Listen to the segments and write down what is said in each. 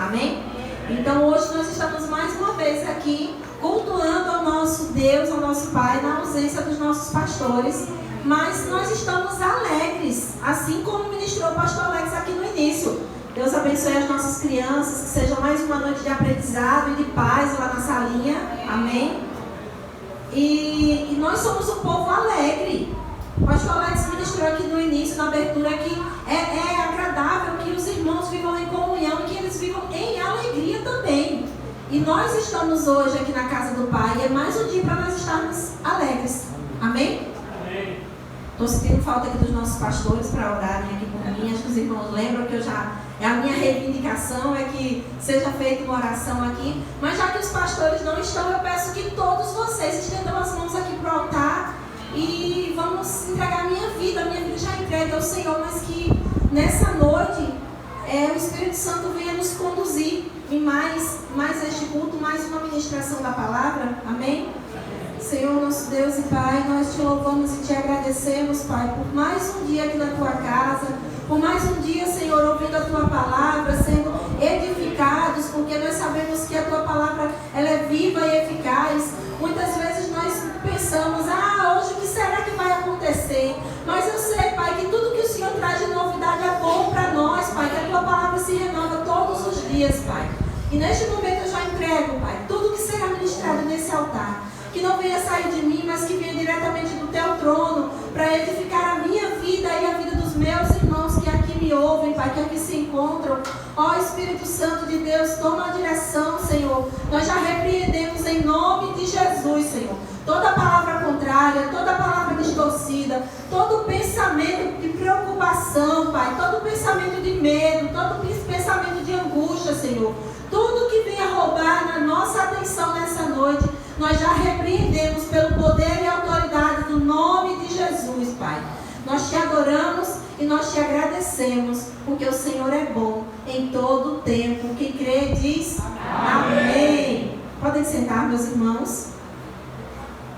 Amém? Então hoje nós estamos mais uma vez aqui cultuando ao nosso Deus, ao nosso Pai, na ausência dos nossos pastores. Mas nós estamos alegres, assim como ministrou o pastor Alex aqui no início. Deus abençoe as nossas crianças, que seja mais uma noite de aprendizado e de paz lá na salinha. Amém? E nós somos um povo alegre. O pastor Alex ministrou aqui no início, na abertura, que é agradável que os irmãos vivam em comunhão e que eles vivam em alegria também. E nós estamos hoje aqui na casa do Pai, e é mais um dia para nós estarmos alegres. Amém? Estou sentindo falta aqui dos nossos pastores para orarem aqui por mim. Acho que os irmãos lembram que a minha reivindicação é que seja feita uma oração aqui. Mas já que os pastores não estão, eu peço que todos vocês estendam as mãos aqui para o altar e vamos entregar a minha vida já entregue ao Senhor, mas que nessa noite o Espírito Santo venha nos conduzir em mais este culto, mais uma ministração da palavra. Amém? Senhor, nosso Deus e Pai, nós te louvamos e te agradecemos, Pai, por mais um dia aqui na tua casa, por mais um dia, Senhor, ouvindo a tua palavra, sendo edificados, porque nós sabemos que a tua palavra ela é viva e eficaz. Muitas vezes nós pensamos, hoje o que será que vai acontecer? Mas eu sei, Pai, que tudo que o Senhor traz de novidade é bom para nós, Pai, que a tua palavra se renova todos os dias, Pai. E neste momento eu já entrego, Pai, tudo que será ministrado nesse altar. Que não venha sair de mim, mas que venha diretamente do teu trono, para edificar a minha vida e a vida dos meus irmãos que aqui me ouvem, Pai, que aqui se encontram. Ó Espírito Santo de Deus, toma a direção, Senhor. Nós já repreendemos em nome de Jesus, Senhor. Toda palavra contrária, toda palavra distorcida, todo pensamento de preocupação, Pai, todo pensamento de medo, todo pensamento de angústia, Senhor. Tudo que venha roubar na nossa atenção nessa noite, nós já repreendemos pelo poder e autoridade do nome de Jesus, Pai. Nós te adoramos e nós te agradecemos, porque o Senhor é bom em todo o tempo. Quem crê diz amém. Podem sentar, meus irmãos.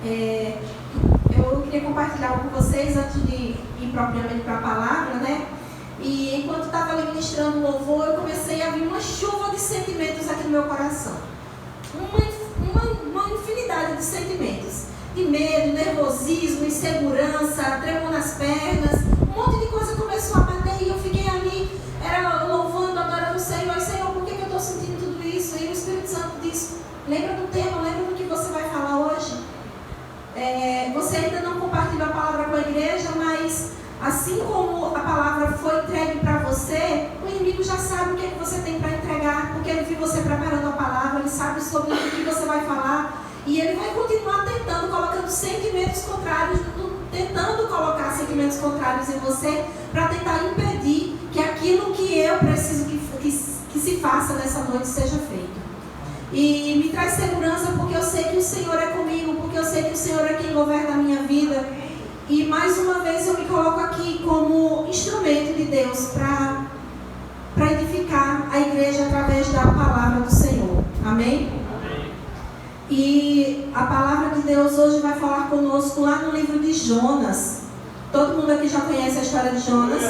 Eu queria compartilhar algo com vocês antes de ir propriamente para a palavra, né? E enquanto estava ali ministrando o louvor, eu comecei a vir uma chuva de sentimentos aqui no meu coração. Uma infinidade de sentimentos. De medo, nervosismo, insegurança, tremor nas pernas. Um monte de coisa começou a bater e eu fiquei ali, louvando, adorando o Senhor. Senhor, por que eu estou sentindo tudo isso? E o Espírito Santo disse, lembra do tema, lembra do que você vai falar hoje? Você ainda não compartilhou a palavra com a igreja, mas assim como a palavra foi entregue para você, o inimigo já sabe o que você tem para entregar, porque ele viu você preparando a palavra, ele sabe sobre o que você vai falar, e ele vai continuar tentando, colocando sentimentos contrários, tentando colocar sentimentos contrários em você, para tentar impedir que aquilo que eu preciso que se faça nessa noite seja feito. E me traz segurança, porque eu sei que o Senhor é comigo, porque eu sei que o Senhor é quem governa a minha vida. E mais uma vez eu me coloco aqui como instrumento de Deus para edificar a igreja através da palavra do Senhor. Amém? Amém? E a palavra de Deus hoje vai falar conosco lá no livro de Jonas. Todo mundo aqui já conhece a história de Jonas?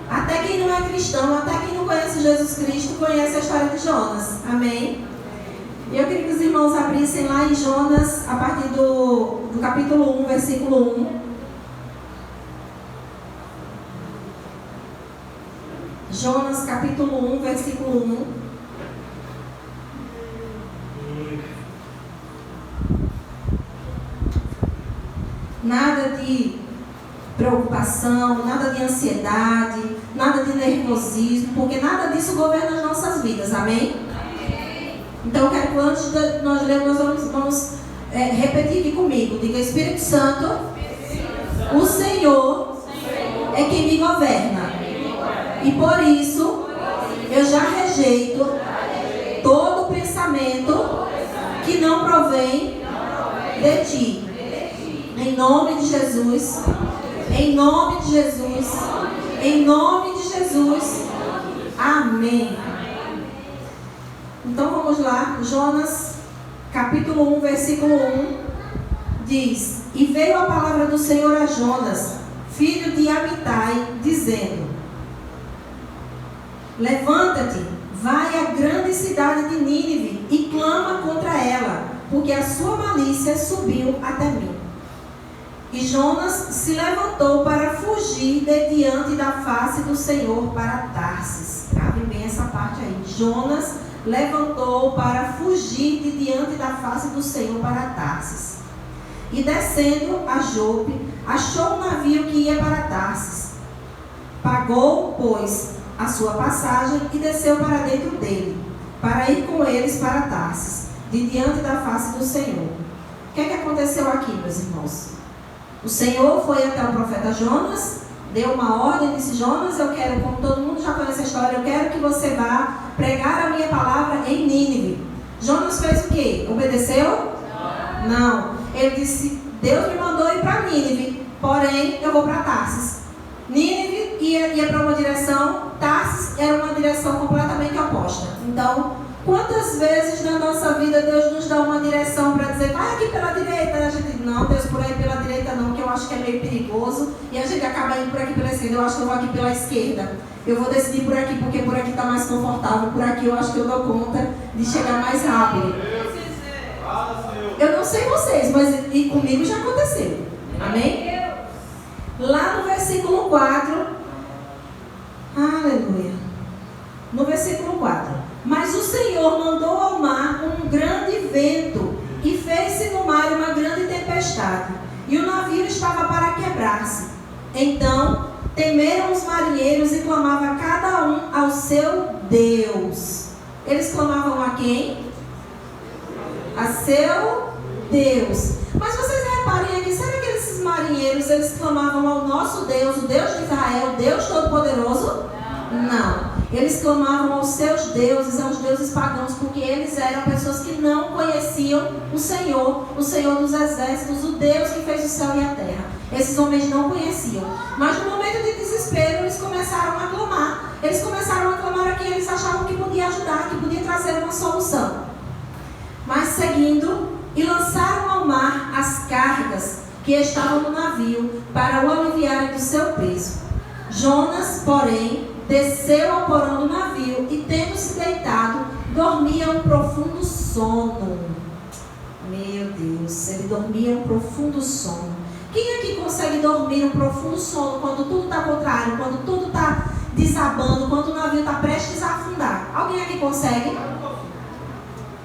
Até quem não é cristão, até quem não conhece Jesus Cristo, conhece a história de Jonas. Amém? E eu queria que os irmãos abrissem lá em Jonas, a partir do capítulo 1, versículo 1. Jonas, capítulo 1, versículo 1. Nada de preocupação, nada de ansiedade, nada de nervosismo, porque nada disso governa as nossas vidas. Amém? Então eu quero que antes de nós lermos, nós vamos repetir aqui comigo. Diga, Espírito Santo, o Senhor é quem me governa. E por isso eu já rejeito todo pensamento que não provém de ti. Em nome de Jesus. Em nome de Jesus. Em nome de Jesus. Amém. Então vamos lá, Jonas, capítulo 1, versículo 1, diz: E veio a palavra do Senhor a Jonas, filho de Amitai, dizendo: Levanta-te, vai à grande cidade de Nínive e clama contra ela, porque a sua malícia subiu até mim. E Jonas se levantou para fugir de diante da face do Senhor para Tarsis. Gravem bem essa parte aí. Jonas levantou para fugir de diante da face do Senhor para Tarsis. E descendo a Jope, achou um navio que ia para Tarsis. Pagou, pois, a sua passagem e desceu para dentro dele, para ir com eles para Tarsis, de diante da face do Senhor. O que é que aconteceu aqui, meus irmãos? O Senhor foi até o profeta Jonas, deu uma ordem, disse: Jonas, eu quero, como todo mundo já conhece a história, eu quero que você vá pregar a minha palavra em Nínive. Jonas fez o quê? Obedeceu? Não. Ele disse: Deus me mandou ir para Nínive, porém eu vou para Tarsis. Nínive ia para uma direção, Tarsis era uma direção completamente oposta. Então, quantas vezes na nossa vida Deus nos dá uma direção para dizer: vai aqui pela direita? A gente diz: não, Deus, por aí pela direita não, que eu acho que é meio perigoso. E a gente acaba indo por aqui pela esquerda. Eu acho que eu vou aqui pela esquerda. Eu vou decidir por aqui, porque por aqui está mais confortável. Por aqui eu acho que eu dou conta de chegar mais rápido. Eu não sei vocês, mas e comigo já aconteceu. Amém? Lá no versículo 4, aleluia. No versículo 4: mas o Senhor mandou ao mar um grande vento e fez-se no mar uma grande tempestade, e o navio estava para quebrar-se. Então temeram os marinheiros e clamavam cada um ao seu Deus. Eles clamavam a quem? A seu Deus. Mas vocês reparem aqui, será que esses marinheiros, eles clamavam ao nosso Deus, o Deus de Israel, o Deus Todo-Poderoso? Não. Eles clamavam aos seus deuses, aos deuses pagãos, porque eles eram pessoas que não conheciam o Senhor dos exércitos, o Deus que fez o céu e a terra. Esses homens não conheciam. Mas no momento de desespero, eles começaram a clamar. Eles começaram a clamar a quem eles achavam que podia ajudar, que podia trazer uma solução. Mas seguindo, e lançaram ao mar as cargas que estavam no navio, para o aliviarem do seu peso. Jonas, porém, desceu ao porão do navio e, tendo-se deitado, dormia um profundo sono. Meu Deus, ele dormia um profundo sono. Quem aqui consegue dormir um profundo sono quando tudo está contrário, quando tudo está desabando, quando o navio está prestes a afundar? Alguém aqui consegue?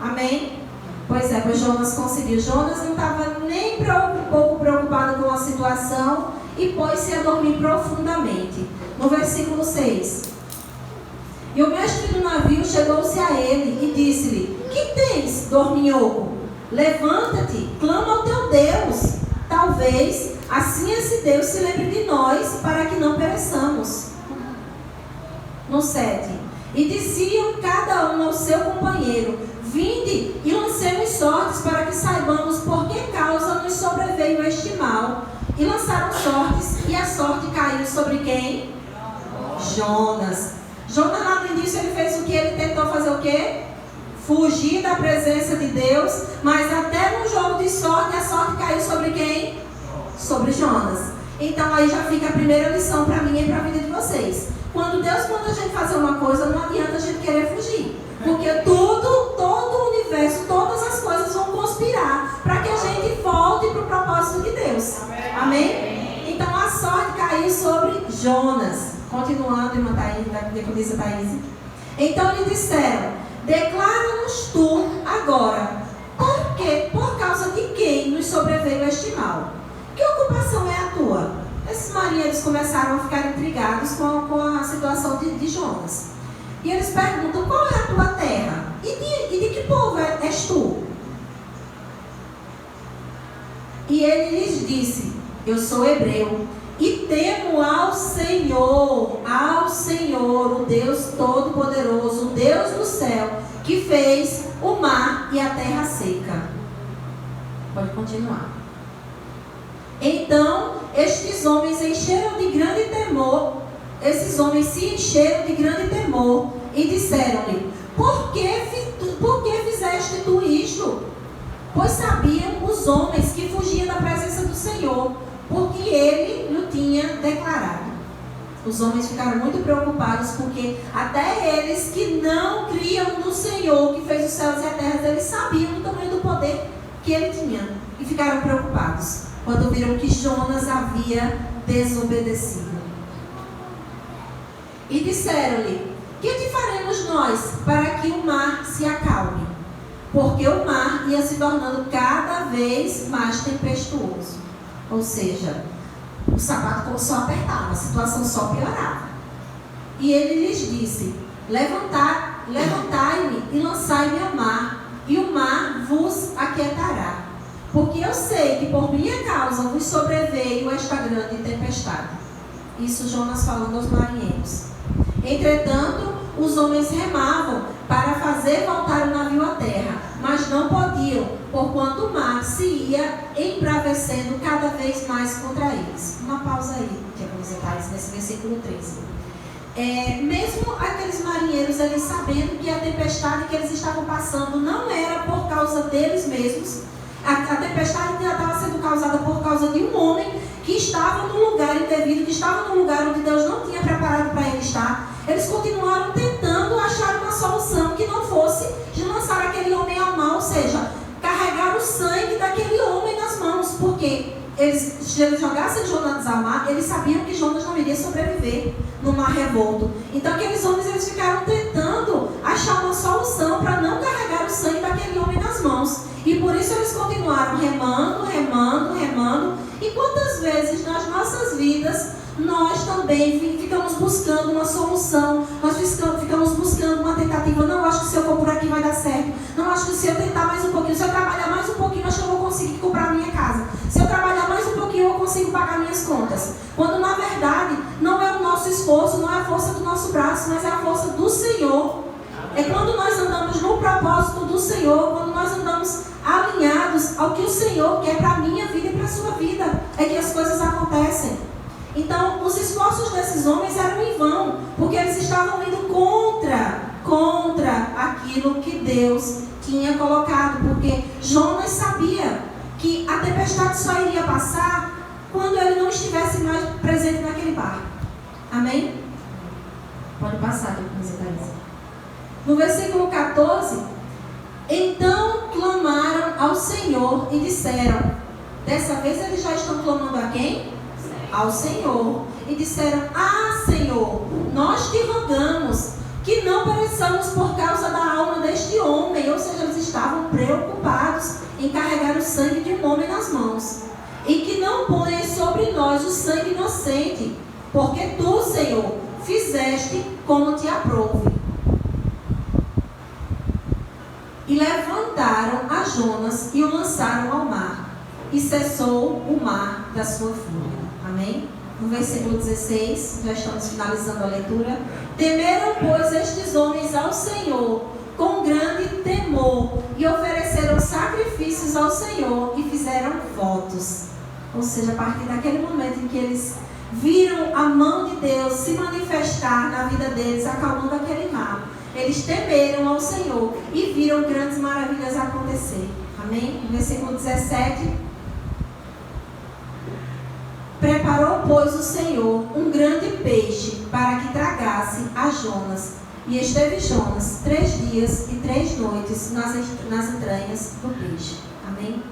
Amém? Pois é, pois Jonas conseguiu. Jonas não estava nem um pouco preocupado com a situação e pôs-se a dormir profundamente. No versículo 6: e o mestre do navio chegou-se a ele e disse-lhe: que tens, dorminhoco? Levanta-te, clama ao teu Deus. Talvez assim esse Deus se lembre de nós, para que não pereçamos. No 7: e diziam cada um ao seu companheiro: vinde e lancemos sortes, para que saibamos por que causa nos sobreveio este mal. E lançaram sortes, e a sorte caiu sobre quem? Jonas. Jonas, lá no início, ele fez o que? Ele tentou fazer o quê? Fugir da presença de Deus. Mas até no jogo de sorte, a sorte caiu sobre quem? Sobre Jonas. Então aí já fica a primeira lição para mim e para a vida de vocês. Quando Deus manda a gente fazer uma coisa, não adianta a gente querer fugir. Porque todo o universo, todas as coisas vão conspirar para que a gente volte para o propósito de Deus. Amém? Então a sorte caiu sobre Jonas. Continuando, irmã Thaís. Então lhe disseram: declara-nos tu agora, por causa de quem nos sobreveio este mal? Que ocupação é a tua? Esses marinheiros começaram a ficar intrigados com a situação de Jonas. E eles perguntam: qual é a tua terra? E de que povo és tu? E ele lhes disse: eu sou hebreu e temo ao Senhor, o Deus Todo-Poderoso, o Deus do céu, que fez o mar e a terra seca. Pode continuar. Então, esses homens se encheram de grande temor e disseram-lhe: por que fizeste tu isto? Pois sabiam os homens que fugiam da presença do Senhor, porque ele lhe tinha declarado. Os homens ficaram muito preocupados porque até eles que não criam no Senhor, que fez os céus e a terra, eles sabiam do tamanho do poder que ele tinha. E ficaram preocupados quando viram que Jonas havia desobedecido. E disseram-lhe: que te faremos nós para que o mar se acalme? Porque o mar ia se tornando cada vez mais tempestuoso. Ou seja, o sapato começou a apertar, a situação só piorava. E ele lhes disse: levantai-me e lançai-me ao mar, e o mar vos aquietará. Porque eu sei que por minha causa vos sobreveio esta grande tempestade. Isso Jonas falando aos marinheiros. Entretanto, os homens remavam para fazer voltar o navio à terra, mas não podiam, porquanto o mar se ia embravecendo cada vez mais contra eles. Uma pausa aí, diáconos Etais, nesse versículo 13. Mesmo aqueles marinheiros, eles sabendo que a tempestade que eles estavam passando não era por causa deles mesmos, a tempestade estava sendo causada por causa de um homem que estava num lugar indevido, que estava num lugar onde Deus não tinha preparado para ele estar. Eles continuaram tentando achar uma solução que não fosse de lançar aquele homem ao mar, ou seja, carregar o sangue daquele homem nas mãos, porque se eles jogassem Jonas ao mar, eles sabiam que Jonas não iria sobreviver no mar revolto. Então aqueles homens, eles ficaram tentando achar uma solução para não carregar o sangue daquele homem nas mãos. E por isso eles continuaram remando. E quantas vezes nas nossas vidas nós também ficamos buscando uma solução, nós ficamos buscando uma tentativa. Não, acho que se eu for por aqui vai dar certo. Não, acho que se eu tentar mais um pouquinho, se eu trabalhar mais um pouquinho, acho que eu vou conseguir comprar a minha casa. Se eu trabalhar mais um pouquinho, eu consigo pagar minhas contas. Quando na verdade não é o nosso esforço, não é a força do nosso braço, mas é a força do Senhor. É quando nós andamos no propósito do Senhor, quando nós andamos alinhados ao que o Senhor quer para a minha vida e para a sua vida, é que as coisas acontecem. Então, os esforços desses homens eram em vão, porque eles estavam indo contra aquilo que Deus tinha colocado, porque Jonas sabia que a tempestade só iria passar quando ele não estivesse mais presente naquele barco. Amém? Pode passar, depois, Thaís. No versículo 14, então clamaram ao Senhor e disseram, dessa vez eles já estão clamando a quem? Ao Senhor. E disseram: ah, Senhor, nós te rogamos que não pereçamos por causa da alma deste homem. Ou seja, eles estavam preocupados em carregar o sangue de um homem nas mãos. E que não ponhas sobre nós o sangue inocente, porque tu, Senhor, fizeste como te aprouve. E levantaram a Jonas e o lançaram ao mar, e cessou o mar da sua fúria. Amém? No versículo 16, já estamos finalizando a leitura. Temeram, pois, estes homens ao Senhor com grande temor, e ofereceram sacrifícios ao Senhor, e fizeram votos. Ou seja, a partir daquele momento em que eles viram a mão de Deus se manifestar na vida deles, acalmando aquele mar, eles temeram ao Senhor e viram grandes maravilhas acontecer. Amém? No versículo 17. Preparou, pois, o Senhor um grande peixe para que tragasse a Jonas. E esteve Jonas 3 dias e 3 noites nas entranhas do peixe. Amém?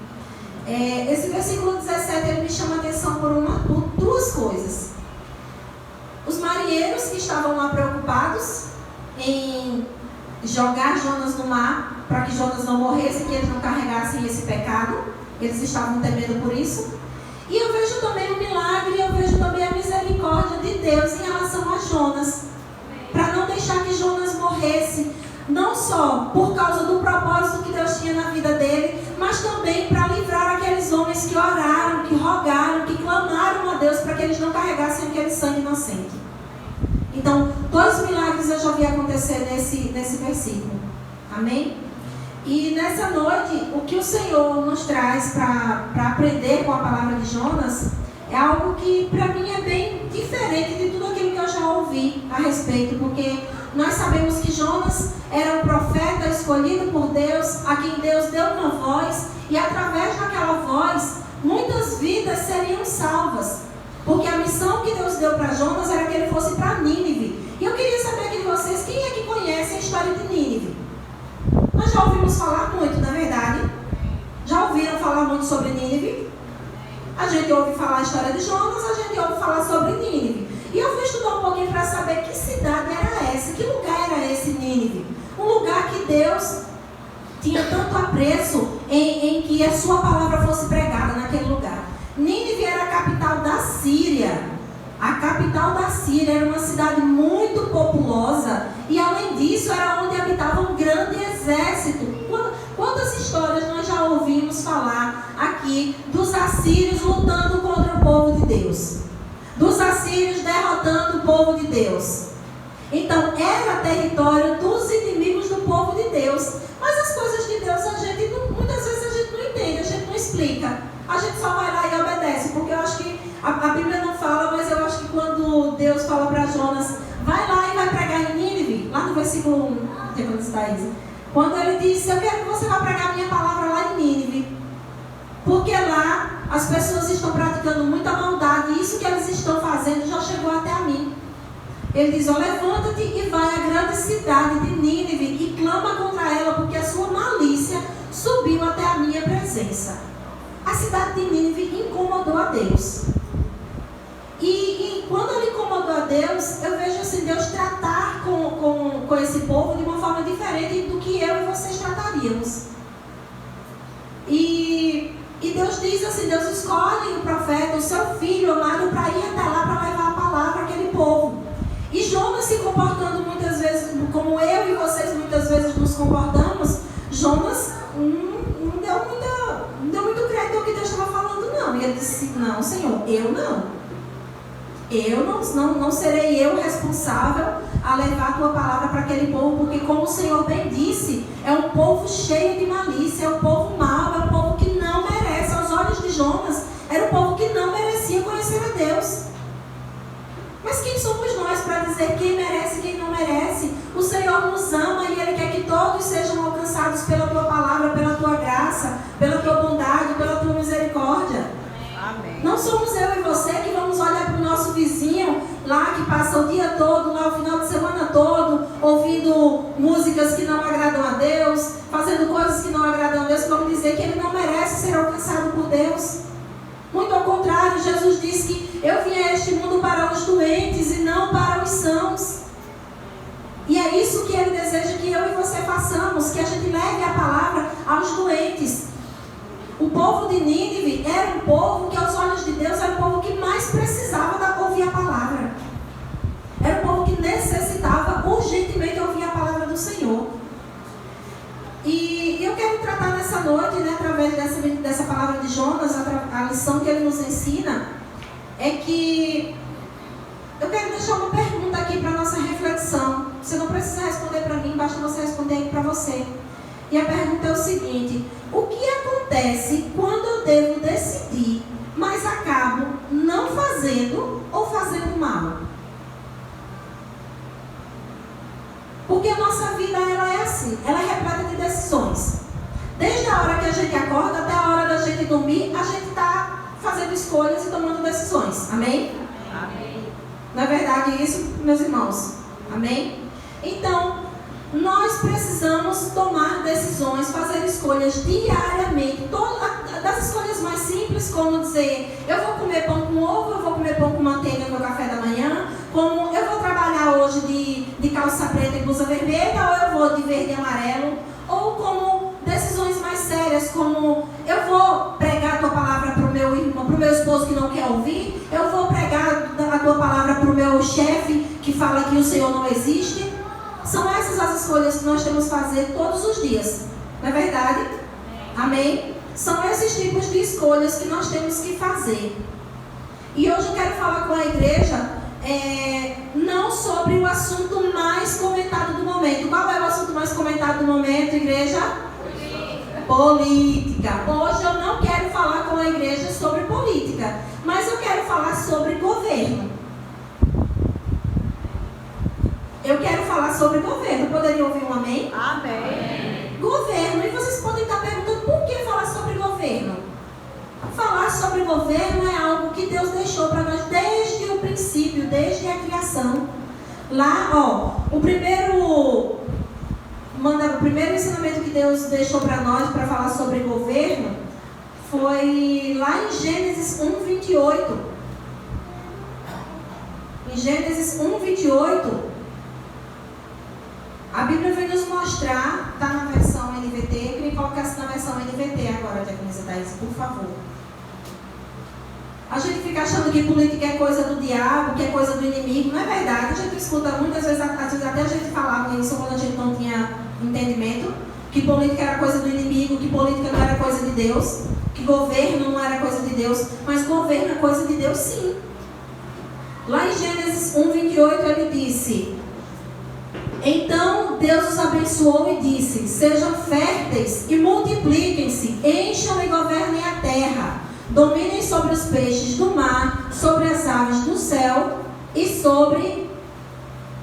Esse versículo 17 ele me chama a atenção por duas coisas. Os marinheiros que estavam lá preocupados em jogar Jonas no mar para que Jonas não morresse, que eles não carregassem esse pecado, eles estavam temendo por isso. E eu vejo também o milagre, eu vejo também a misericórdia de Deus em relação a Jonas, para não deixar que Jonas morresse, não só por causa do propósito que Deus tinha na vida dele, mas também para livrar aqueles homens que oraram, que rogaram, que clamaram a Deus para que eles não carregassem aquele sangue inocente. Então, 2 milagres eu já vi acontecer nesse versículo. Amém? E nessa noite, o que o Senhor nos traz para aprender com a palavra de Jonas é algo que para mim é bem diferente de tudo aquilo que eu já ouvi a respeito, porque nós sabemos que Jonas era um profeta escolhido por Deus, a quem Deus deu uma voz, e através daquela voz, muitas vidas seriam salvas, porque a missão missão que Deus deu para Jonas era que ele fosse para Nínive. E eu queria saber aqui de vocês, quem é que conhece a história de Nínive? Nós já ouvimos falar muito, na verdade. Já ouviram falar muito sobre Nínive? A gente ouve falar a história de Jonas, a gente ouve falar sobre Nínive. E eu fui estudar um pouquinho para saber que cidade era essa, que lugar era esse Nínive. Um lugar que Deus tinha tanto apreço em que a sua palavra fosse pregada naquele lugar. Nínive era a capital da Síria. A capital da Síria era uma cidade muito populosa e, além disso, era onde habitava um grande exército. Quantas histórias nós já ouvimos falar aqui dos assírios lutando contra o povo de Deus? Dos assírios derrotando o povo de Deus. Então, era território dos inimigos do povo de Deus. Mas as coisas de Deus, muitas vezes a gente não entende, a gente não explica. A gente só vai lá e obedece, porque eu acho que a Bíblia não fala, mas eu acho que quando Deus fala para Jonas, vai lá e vai pregar em Nínive, lá no versículo 1, não sei quando está isso. Quando ele disse, eu quero que você vá pregar a minha palavra lá em Nínive, porque lá as pessoas estão praticando muita maldade, e isso que eles estão fazendo já chegou até a mim. Ele diz, levanta-te e vai à grande cidade de Nínive e clama contra ela, porque a sua malícia subiu até a minha presença. A cidade de Nínive incomodou a Deus. E quando ele incomodou a Deus, eu vejo assim, Deus tratar com esse povo de uma forma diferente do que eu e vocês trataríamos. E Deus diz assim, Deus escolhe o profeta, o seu filho amado, para ir até lá para levar a palavra àquele povo. E Jonas se comportando muitas vezes, como eu e vocês muitas vezes nos comportamos, Jonas não deu muito crédito ao que Deus estava falando, não. E ele disse, não, Senhor, eu não serei eu responsável a levar a tua palavra para aquele povo, porque como o Senhor bem disse, é um povo cheio de malícia, é um povo mau, é um povo que não merece, aos olhos de Jonas, era um povo que não merecia conhecer a Deus. Mas quem somos nós para dizer quem merece e quem não merece? O Senhor nos ama e Ele quer que todos sejam alcançados pela tua palavra, pela tua graça, pela tua bondade, pela tua misericórdia. Amém. Não somos eu e você que vamos olhar para o nosso vizinho lá que passa o dia todo, lá o final de semana todo, ouvindo músicas que não agradam a Deus, fazendo coisas que não agradam a Deus, que vamos dizer que ele não merece ser alcançado por Deus. Muito ao contrário, Jesus disse que eu vim a este mundo para os doentes e não para os sãos. E é isso que Ele deseja que eu e você façamos, que a gente leve a palavra aos doentes. O povo de Nínive era um povo que, aos olhos de Deus, era o povo que mais precisava ouvir a palavra. Era um povo que necessitava urgentemente ouvir a palavra do Senhor. E eu quero tratar nessa noite, através dessa palavra de Jonas, a lição que ele nos ensina, é que eu quero deixar uma pergunta aqui para a nossa reflexão. Você não precisa responder para mim, basta você responder aí para você. E a pergunta é o seguinte: o que acontece quando eu devo decidir, mas acabo não fazendo ou fazendo mal? Porque a nossa vida ela é assim, ela é repleta de decisões. Desde a hora que a gente acorda até a hora da gente dormir, a gente está fazendo escolhas e tomando decisões. Amém? Amém. Não é verdade isso, meus irmãos? Amém? Então, nós precisamos tomar decisões, fazer escolhas diariamente. Das escolhas mais simples, como dizer, eu vou comer pão com ovo, eu vou comer pão com manteiga no meu café da manhã, como eu vou trabalhar hoje de calça preta e blusa vermelha, ou eu vou de verde e amarelo, ou como decisões mais sérias, como eu vou pregar a tua palavra para o meu irmão, para o meu esposo que não quer ouvir, eu vou pregar a tua palavra para o meu chefe que fala que o Senhor não existe. São essas as escolhas que nós temos que fazer todos os dias, não é verdade? Amém? São esses tipos de escolhas que nós temos que fazer. E hoje eu quero falar com a igreja não sobre o assunto mais comentado do momento. Qual é o assunto mais comentado do momento, igreja? Política. Hoje eu não quero falar com a igreja sobre política, mas eu quero falar sobre governo. Eu quero falar sobre governo. Poderia ouvir um amém? Amém. Governo. E vocês podem estar perguntando, por que falar sobre governo? Falar sobre governo é algo que Deus deixou para nós desde o desde a criação. Lá, ó, o primeiro ensinamento que Deus deixou para nós para falar sobre governo foi lá em Gênesis 1:28. Em Gênesis 1:28, a Bíblia vai nos mostrar, está na versão NVT, eu queria que colocasse na versão NVT agora, Diaconisa Thaís, por favor. A gente fica achando que política é coisa do diabo, que é coisa do inimigo. Não é verdade. A gente escuta muitas vezes, até a gente falava isso quando a gente não tinha entendimento, que política era coisa do inimigo, que política não era coisa de Deus, que governo não era coisa de Deus, mas governo é coisa de Deus sim. Lá em Gênesis 1:28 ele disse: então Deus os abençoou e disse: sejam férteis e multipliquem-se, encham e governem a terra. Dominem sobre os peixes do mar, sobre as aves do céu e sobre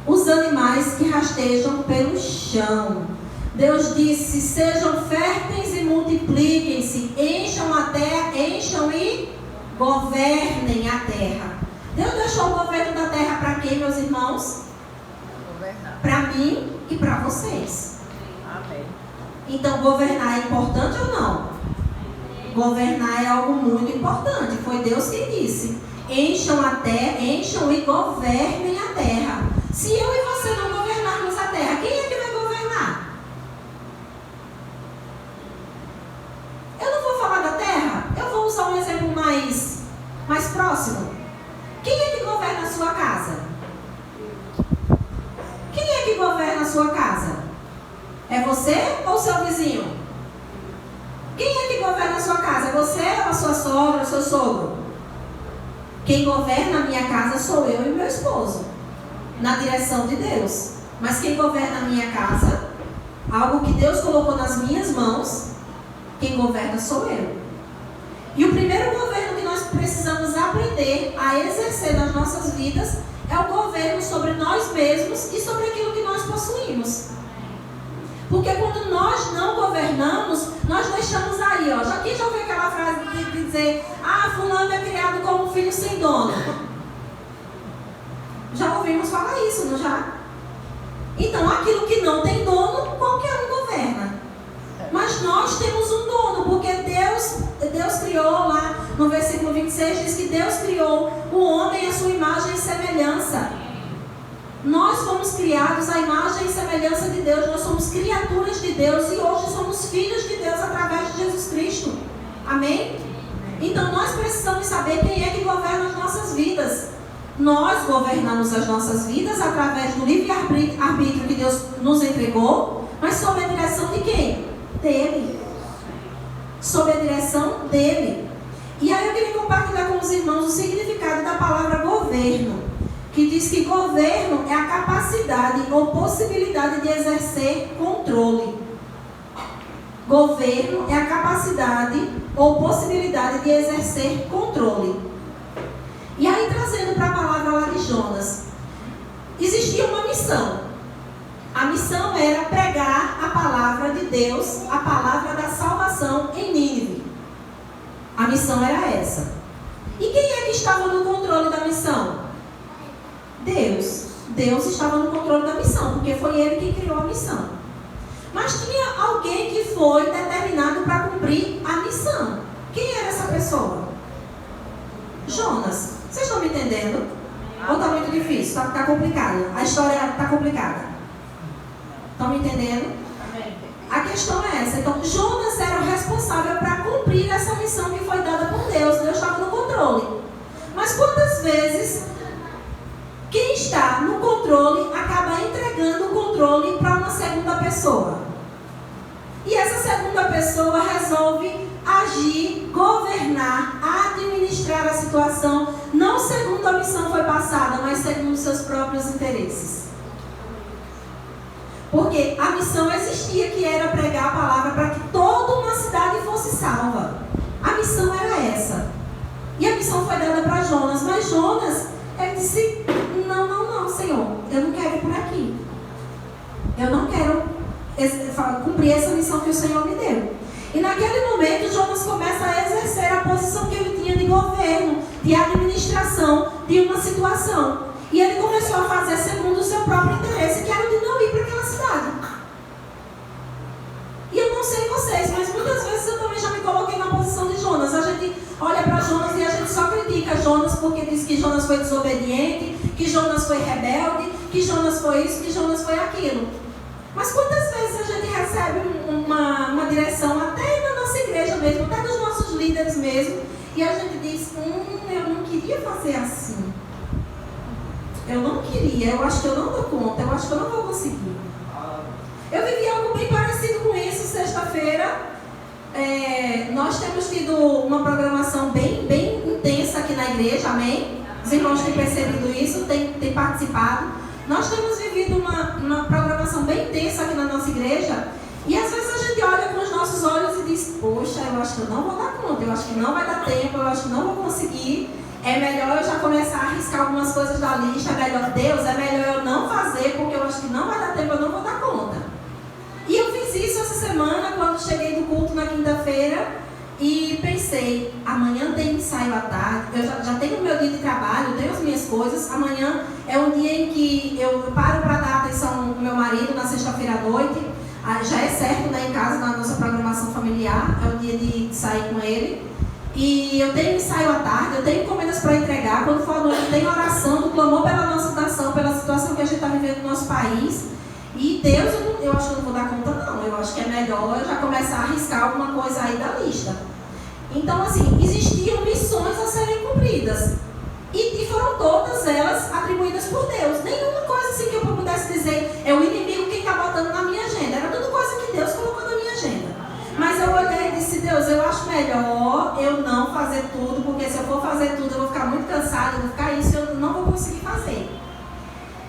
os animais que rastejam pelo chão. Deus disse: sejam férteis e multipliquem-se, encham a terra, encham e governem a terra. Deus deixou o governo da terra para quem, meus irmãos? Para mim e para vocês. Amém. Então, governar é importante ou não? Governar é algo muito importante. Foi Deus que disse: encham a terra, encham e governem a terra. Se eu e você não governarmos a terra, quem é que vai governar? Eu não vou falar da terra. Eu vou usar um exemplo mais próximo. Quem é que governa a sua casa? Quem é que governa a sua casa? É você ou seu vizinho? Quem é que governa a sua casa? É você ou a sua sogra, o seu sogro? Quem governa a minha casa sou eu e meu esposo, na direção de Deus. Mas quem governa a minha casa, algo que Deus colocou nas minhas mãos, quem governa sou eu. E o primeiro governo que nós precisamos aprender a exercer nas nossas vidas é o governo sobre nós mesmos e sobre aquilo que nós possuímos. Porque quando nós não governamos, nós deixamos aí, ó. Quem já ouviu aquela frase de dizer: ah, fulano é criado como um filho sem dono? Já ouvimos falar isso, não já? Então, aquilo que não tem dono, qualquer um governa. Mas nós temos um dono, porque Deus criou lá, no versículo 26, diz que Deus criou o homem à sua imagem e semelhança. Nós fomos criados à imagem e semelhança de Deus. Nós somos criaturas de Deus e hoje somos filhos de Deus através de Jesus Cristo. Amém? Então nós precisamos saber quem é que governa as nossas vidas. Nós governamos as nossas vidas através do livre-arbítrio que Deus nos entregou, mas sob a direção de quem? Dele. Sob a direção dele. E aí eu queria compartilhar com os irmãos o significado da palavra governo, que diz que governo é a capacidade ou possibilidade de exercer controle. Governo é a capacidade ou possibilidade de exercer controle. E aí, trazendo para a palavra lá de Jonas, existia uma missão. A missão era pregar a palavra de Deus, a palavra da salvação em Nínive. A missão era essa. E quem é que estava no controle da missão? Deus. Deus estava no controle da missão, porque foi Ele que criou a missão. Mas tinha alguém que foi determinado para cumprir a missão. Quem era essa pessoa? Jonas. Vocês estão me entendendo? Ou está muito difícil? Está complicado? A história está complicada. Estão me entendendo? A questão é essa. Então, Jonas era o responsável para cumprir essa missão que foi dada por Deus. Deus estava no controle. Mas quantas vezes quem está no controle acaba entregando o controle para uma segunda pessoa? E essa segunda pessoa resolve agir, governar, administrar a situação, não segundo a missão foi passada, mas segundo seus próprios interesses. Porque a missão existia, que era pregar a palavra para que toda uma cidade fosse salva. A missão era essa. E a missão foi dada para Jonas, mas Jonas, ele disse: não, Senhor, eu não quero ir por aqui. Eu não quero cumprir essa missão que o Senhor me deu. E naquele momento, Jonas começa a exercer a posição que ele tinha de governo, de administração de uma situação. E ele começou a fazer segundo o seu próprio interesse, que era o de não ir para aquela cidade. E eu não sei vocês, mas muitas vezes eu também já me coloquei na posição de Jonas. A gente olha para Jonas e a gente só critica Jonas porque diz que Jonas foi desobediente, que Jonas foi rebelde, que Jonas foi isso, que Jonas foi aquilo. Mas quantas vezes a gente recebe uma direção, até na nossa igreja mesmo, até dos nossos líderes mesmo, e a gente diz, eu não queria fazer assim. Eu não queria, eu acho que eu não dou conta, eu acho que eu não vou conseguir. Eu vivi algo bem parecido com isso sexta-feira. Nós temos tido uma programação bem intensa aqui na igreja, amém? Os irmãos têm percebido isso, têm participado. Nós temos vivido uma programação bem intensa aqui na nossa igreja. E às vezes a gente olha com os nossos olhos e diz, poxa, eu acho que eu não vou dar conta, eu acho que não vai dar tempo, eu acho que não vou conseguir. É melhor eu já começar a arriscar algumas coisas da lista. É melhor, Deus, é melhor eu não fazer, porque eu acho que não vai dar tempo, eu não vou dar conta. E eu fiz isso essa semana, quando cheguei do culto na quinta-feira, e pensei, amanhã tem ensaio à tarde, eu já tenho o meu dia de trabalho, eu tenho as minhas coisas. Amanhã é um dia em que eu paro para dar atenção ao meu marido na sexta-feira à noite. Já é certo, né, em casa, na nossa programação familiar, é o dia de sair com ele. E eu tenho ensaio à tarde, eu tenho encomendas para entregar. Quando for à noite, tem oração do clamor pela nossa nação, pela situação que a gente está vivendo no nosso país. E Deus, eu acho que eu não vou dar conta não. Eu acho que é melhor eu já começar a arriscar alguma coisa aí da lista. Então, assim, existiam missões a serem cumpridas. E foram todas elas atribuídas por Deus. Nenhuma coisa assim que eu pudesse dizer, é o inimigo quem está botando na minha agenda. Era tudo coisa que Deus colocou na minha agenda. Mas eu olhei e disse, Deus, eu acho melhor eu não fazer tudo, porque se eu for fazer tudo eu vou ficar muito cansada, eu vou ficar isso, eu não vou conseguir fazer.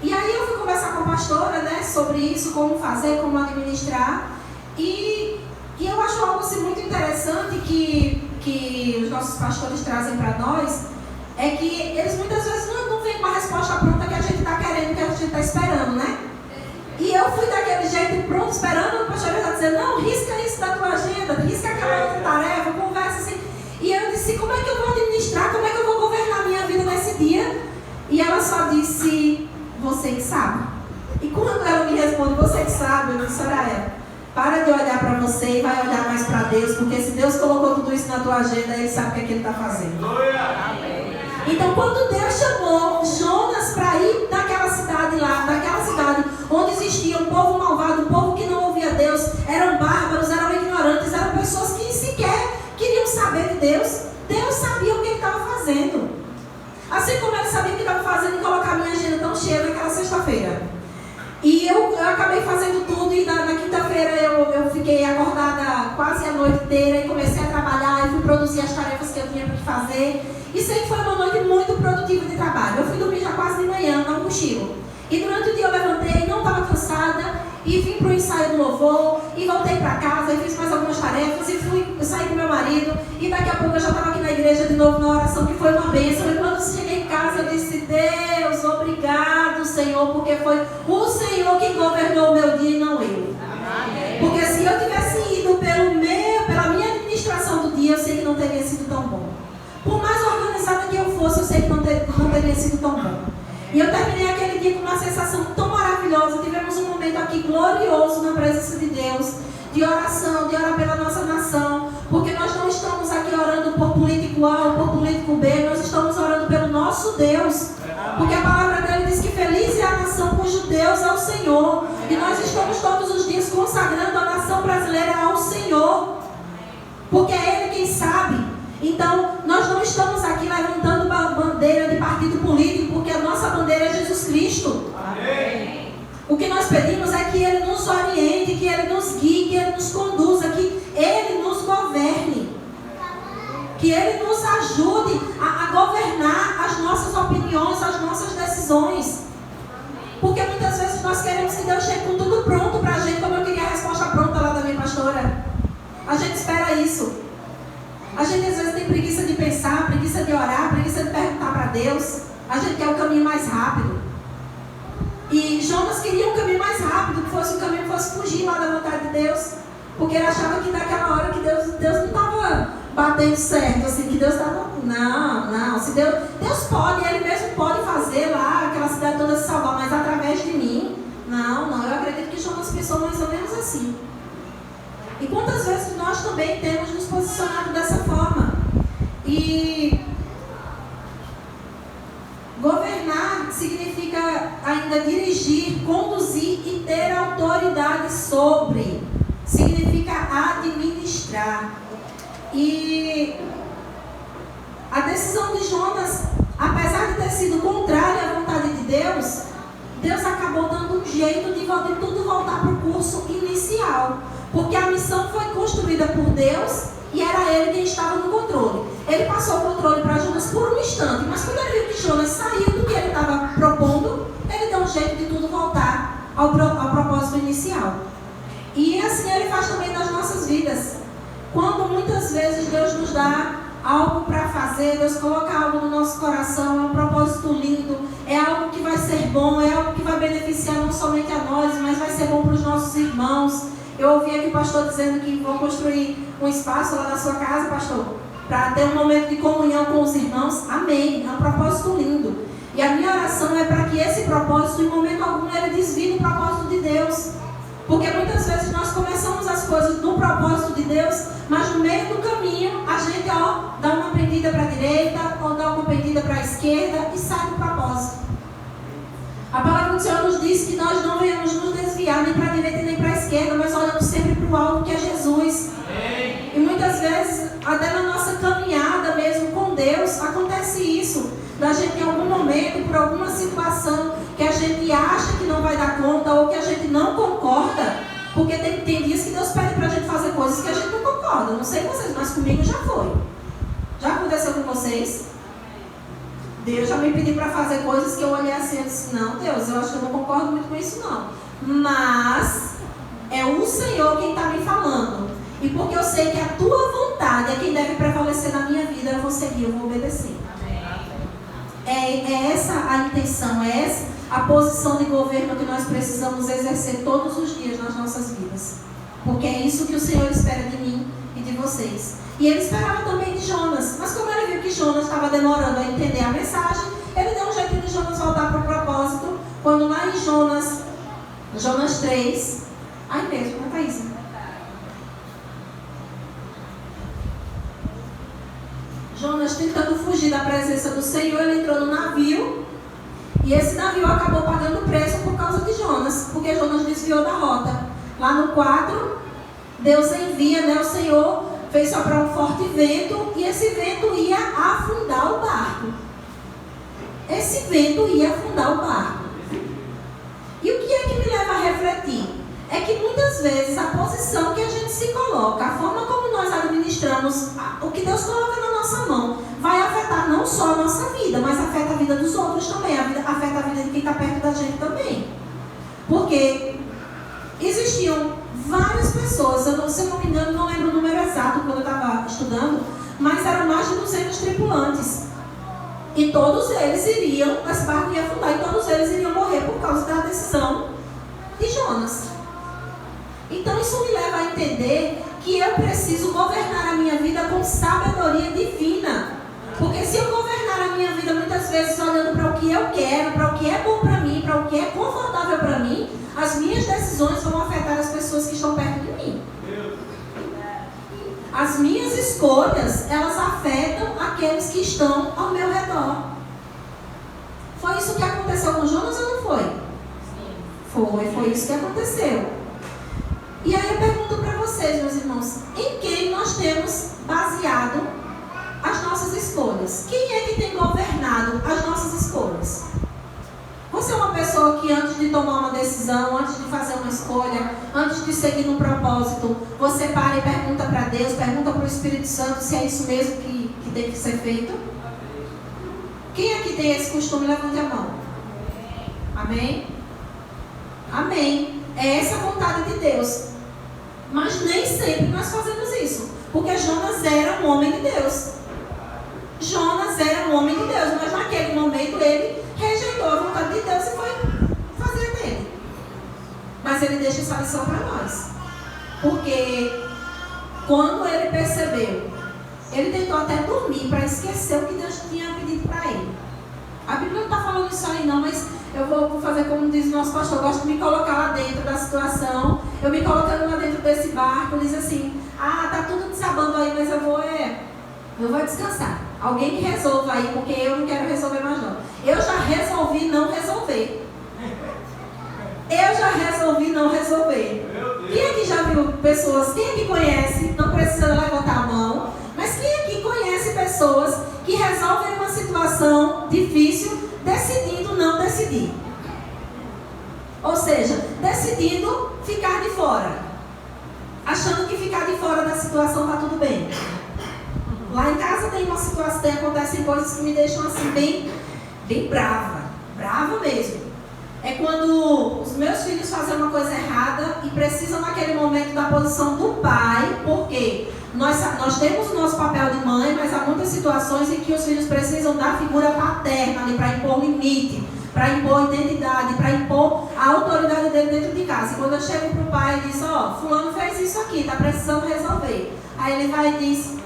E aí eu fui conversar com a pastora, né, sobre isso, como fazer, como administrar. E eu acho algo assim, muito interessante que os nossos pastores trazem para nós, é que eles muitas vezes não vêm com a resposta pronta que a gente está querendo, que a gente está esperando, né? E eu fui daquele jeito pronto, esperando o pastor está dizendo, não, risca isso da tua agenda, risca aquela outra tarefa, conversa assim. E eu disse, como é que eu vou administrar, como é que eu vou governar a minha vida nesse dia? E ela só disse, você que sabe. E quando ela me responde, você que sabe, eu disse, Soraya, para de olhar para você e vai olhar mais para Deus, porque se Deus colocou tudo isso na tua agenda, Ele sabe o que é que Ele está fazendo. Então, quando Deus chamou Jonas para ir naquela cidade lá, daquela cidade onde existia um povo malvado, um povo que não ouvia Deus, eram bárbaros, eram ignorantes, eram pessoas que sequer queriam saber de Deus, Deus sabia o que Ele estava fazendo. Assim como Ele sabia o que estava fazendo em colocar a minha agenda tão cheia naquela sexta-feira. E eu acabei fazendo tudo e na quinta-feira eu fiquei acordada quase a noite inteira e comecei a trabalhar e fui produzir as tarefas que eu tinha para fazer. E sei que foi uma noite muito produtiva de trabalho. Eu fui dormir já quase de manhã, não cochilo. E durante o dia eu levantei, não estava cansada e vim para o ensaio do louvor e voltei para casa e fiz mais algumas tarefas e saí com meu marido e daqui a pouco eu já estava aqui na igreja de novo na oração, que foi uma bênção. E quando cheguei em casa eu disse, Deus, obrigado, Senhor, porque foi o Senhor que governou o meu dia e não eu. Porque se eu tivesse ido pela minha administração do dia, eu sei que não teria sido tão bom. Por mais organizada que eu fosse, eu sei que não teria sido tão bom. E eu terminei aquele dia com uma sensação tão maravilhosa. Tivemos um momento aqui glorioso na presença de Deus, de oração, de orar pela nossa nação, porque nós não estamos aqui orando por político A ou por político B, nós estamos orando pelo nosso Deus, porque a palavra dele diz que feliz é a nação cujo Deus é o Senhor, e nós estamos todos os dias consagrando a nação brasileira ao Senhor, porque é Ele quem sabe. Então, nós não estamos aqui levantando uma bandeira de partido político, porque a nossa bandeira é Jesus Cristo. Amém. O que nós pedimos é que Ele nos oriente, que Ele nos guie, que Ele nos conduza, que Ele nos governe. Que Ele nos ajude a governar as nossas opiniões, as nossas decisões. Porque muitas vezes nós queremos que Deus chegue com tudo pronto para a gente, como eu queria a resposta pronta lá da minha pastora. A gente espera isso. A gente às vezes tem preguiça de pensar, preguiça de orar, preguiça de perguntar para Deus. A gente quer o caminho mais rápido. E Jonas queria um caminho mais rápido, que fosse um caminho que fosse fugir lá da vontade de Deus. Porque ele achava que naquela hora que Deus não estava batendo certo, assim, que Deus estava... Não. Se Deus pode, Ele mesmo pode fazer lá aquela cidade toda se salvar, mas através de mim, não. Eu acredito que Jonas pensou mais ou menos assim. E quantas vezes nós também temos nos posicionado dessa forma? E governar significa ainda dirigir, conduzir e ter autoridade sobre. Significa administrar. E a decisão de Jonas, apesar de ter sido contrária à vontade de Deus, Deus acabou dando um jeito de tudo voltar para o curso inicial. Porque a missão foi construída por Deus e era Ele quem estava no controle. Ele passou o controle para Jonas por um instante, mas quando ele viu que Jonas saiu do que ele estava propondo, ele deu um jeito de tudo voltar ao propósito inicial. E assim Ele faz também nas nossas vidas. Quando muitas vezes Deus nos dá algo para fazer, Deus coloca algo no nosso coração, é um propósito lindo, é algo que vai ser bom, é algo que vai beneficiar não somente a nós, mas vai ser bom para os nossos irmãos. Eu ouvi aqui o pastor dizendo que vão construir um espaço lá na sua casa, pastor, para ter um momento de comunhão com os irmãos. Amém, é um propósito lindo. E a minha oração é para que esse propósito, em momento algum, ele desvie do propósito de Deus. Porque muitas vezes nós começamos as coisas no propósito de Deus, mas no meio do caminho a gente dá uma pendida para a direita ou dá uma pendida para a esquerda e sai do propósito. A palavra do Senhor nos diz que nós não venhamos nos desviar nem para a direita nem para a esquerda, mas olhamos sempre para o alto que é Jesus. Amém. E muitas vezes, até na nossa caminhada mesmo com Deus, acontece isso. Da gente em algum momento, por alguma situação que a gente acha que não vai dar conta ou que a gente não concorda, porque tem dias que Deus pede para a gente fazer coisas que a gente não concorda. Não sei vocês, mas comigo já foi. Já aconteceu com vocês? Deus já me pediu para fazer coisas que eu olhei assim e disse, não, Deus, eu acho que eu não concordo muito com isso não. Mas é o Senhor quem está me falando. E porque eu sei que a tua vontade é quem deve prevalecer na minha vida, eu vou seguir, eu vou obedecer. É essa a intenção, é essa a posição de governo que nós precisamos exercer todos os dias nas nossas vidas. Porque é isso que o Senhor espera de mim e de vocês. E Ele esperava também de Jonas. Mas como ele viu que Jonas estava demorando a entender a mensagem, ele deu um jeito de Jonas voltar para o propósito. Quando lá em Jonas 3, aí mesmo, não é, Thaís? Jonas tentando fugir da presença do Senhor, ele entrou no navio. E esse navio acabou pagando preço por causa de Jonas, porque Jonas desviou da rota. Lá no 4, Deus envia, né, o Senhor fez soprar um forte vento, e esse vento ia afundar o barco. Esse vento ia afundar o barco. E o que é que me leva a refletir? É que muitas vezes a posição que a gente se coloca, a forma como nós administramos o que Deus coloca na nossa mão, vai afetar não só a nossa vida, mas afeta a vida dos outros também, afeta a vida de quem está perto da gente também. Porque existiam várias pessoas, se eu não me engano, não lembro o número exato quando eu estava estudando, mas eram mais de 200 tripulantes. E todos eles iriam, esse barco ia afundar, e todos eles iriam morrer por causa da decisão de Jonas. Então isso me leva a entender que eu preciso governar a minha vida com sabedoria divina. Porque se eu governar a minha vida muitas vezes olhando para o que eu quero, para o que é bom para mim, para o que é confortável para mim, as minhas decisões vão afetar as pessoas que estão perto de mim. As minhas escolhas, elas afetam aqueles que estão ao meu redor. Foi isso que aconteceu com Jonas ou não foi? Foi isso que aconteceu. E aí eu pergunto para vocês, meus irmãos, em quem nós temos baseado as nossas escolhas? Quem é que tem governado as nossas escolhas? Você é uma pessoa que antes de tomar uma decisão, antes de fazer uma escolha, antes de seguir num propósito, você para e pergunta para Deus, pergunta para o Espírito Santo se é isso mesmo que tem que ser feito? Quem é que tem esse costume? Levante a mão. Amém? Amém. É essa a vontade de Deus. Mas nem sempre nós fazemos isso. Porque Jonas era um homem de Deus. Jonas era um homem de Deus. Mas naquele momento ele rejeitou a vontade de Deus e foi fazer dele. Mas ele deixa essa lição para nós. Porque Quando ele percebeu, ele tentou até dormir para esquecer o que Deus tinha pedido para ele. A Bíblia não está falando isso aí não, mas eu vou fazer como diz o nosso pastor, eu gosto de me colocar lá dentro da situação. Eu me colocando lá dentro desse barco, diz assim, tá tudo desabando aí, mas eu vou descansar. Alguém que resolva aí, porque eu não quero resolver mais não. Eu já resolvi não resolver. Quem aqui já viu pessoas, quem aqui conhece, não precisa levantar a mão, mas quem aqui conhece pessoas que resolvem uma situação difícil decidindo não decidir? Ou seja, decidindo ficar de fora, achando que ficar de fora da situação está tudo bem. Lá em casa tem uma situação, acontecem coisas que me deixam assim bem brava mesmo. É quando os meus filhos fazem uma coisa errada e precisam naquele momento da posição do pai, porque nós temos o nosso papel de mãe, mas há muitas situações em que os filhos precisam da figura paterna ali para impor limite, para impor identidade, para impor a autoridade dele dentro de casa. E quando eu chego para o pai e diz, fulano fez isso aqui, está precisando resolver. Aí ele vai e diz,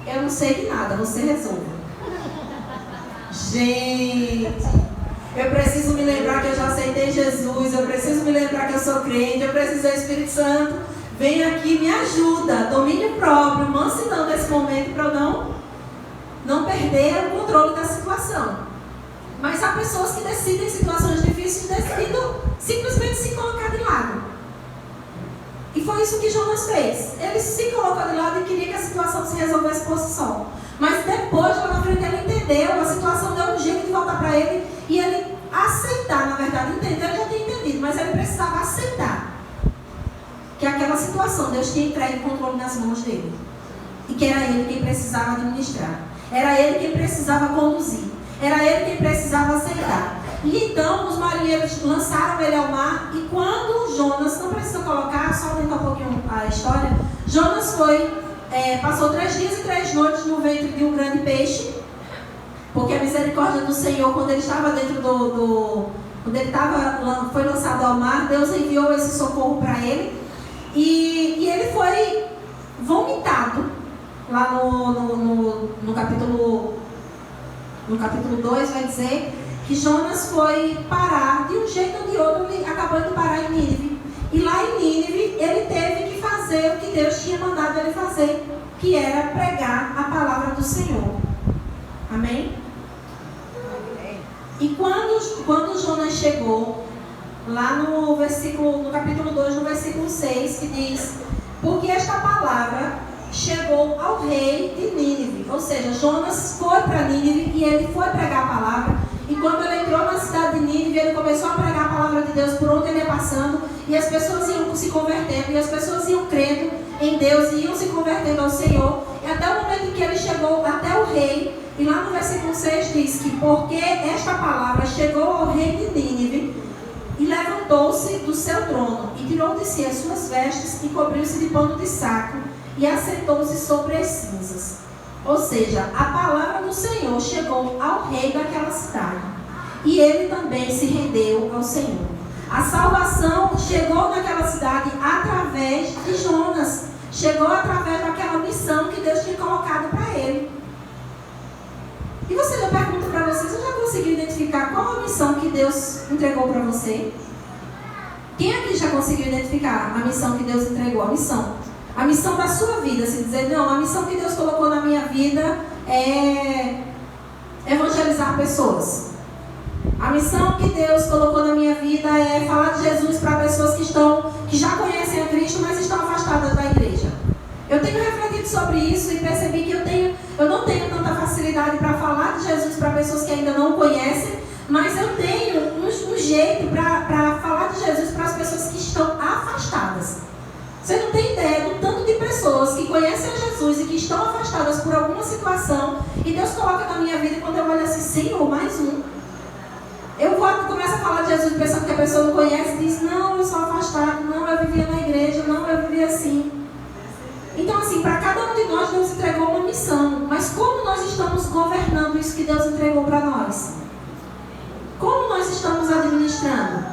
eu não sei de nada, você resolva. Gente, eu preciso me lembrar que eu já aceitei Jesus, eu preciso me lembrar que eu sou crente, eu preciso do Espírito Santo. Vem aqui, me ajuda, domínio próprio, mansidão nesse momento para eu não perder o controle da situação. Mas há pessoas que decidem situações difíceis decidindo simplesmente se colocar de lado. E foi isso que Jonas fez. Ele se colocou de lado e queria que a situação se resolvesse por si só. Mas depois, lá na frente, ele entendeu, a situação deu um jeito de voltar para ele e ele aceitar, na verdade, entendeu, ele já tinha entendido, mas ele precisava aceitar que aquela situação, Deus tinha entregue o controle nas mãos dele. E que era ele quem precisava administrar. Era ele quem precisava conduzir. Era ele quem precisava aceitar. E então os marinheiros lançaram ele ao mar. E quando Jonas, não precisa colocar, só aumentar um pouquinho a história. Jonas passou 3 dias e 3 noites no ventre de um grande peixe. Porque a misericórdia do Senhor, quando ele estava dentro quando ele foi lançado ao mar, Deus enviou esse socorro para ele. E ele foi vomitado lá no capítulo 2, vai dizer que Jonas foi parar, de um jeito ou de outro, ele acabou de parar em Nínive. E lá em Nínive, ele teve que fazer o que Deus tinha mandado ele fazer, que era pregar a palavra do Senhor. Amém? E quando Jonas chegou, lá no capítulo 2, no versículo 6, que diz, porque esta palavra chegou ao rei de Nínive. Ou seja, Jonas foi para Nínive e ele foi pregar a palavra. E quando ele entrou na cidade de Nínive, ele começou a pregar a palavra de Deus por onde ele ia passando. E as pessoas iam se convertendo, e as pessoas iam crendo em Deus, e iam se convertendo ao Senhor. E até o momento em que ele chegou até o rei. E lá no versículo 6 diz que porque esta palavra chegou ao rei de Nínive, e levantou-se do seu trono, e tirou de si as suas vestes, e cobriu-se de pano de saco, e assentou-se sobre as cinzas. Ou seja, a palavra do Senhor chegou ao rei daquela cidade. E ele também se rendeu ao Senhor. A salvação chegou naquela cidade através de Jonas. Chegou através daquela missão que Deus tinha colocado para ele. E eu pergunto para vocês, você já conseguiu identificar qual a missão que Deus entregou para você? Quem aqui já conseguiu identificar a missão que Deus entregou? A missão da sua vida, se dizer, não, a missão que Deus colocou na minha vida é evangelizar pessoas. A missão que Deus colocou na minha vida é falar de Jesus para pessoas que já conhecem a Cristo, mas estão afastadas da igreja. Eu tenho refletido sobre isso e percebi que eu não tenho tanta facilidade para falar de Jesus para pessoas que ainda não conhecem, mas eu tenho um jeito para falar de Jesus para as pessoas que estão afastadas. Você não tem ideia do tanto de pessoas que conhecem a Jesus e que estão afastadas por alguma situação, e Deus coloca na minha vida, e quando eu olho assim, Senhor, mais um. Eu começo a falar de Jesus pensando que a pessoa não conhece e diz, não, eu sou afastado, não, eu vivia na igreja, não, eu vivia assim. Então, assim, para cada um de nós, Deus entregou uma missão. Mas como nós estamos governando isso que Deus entregou para nós? Como nós estamos administrando?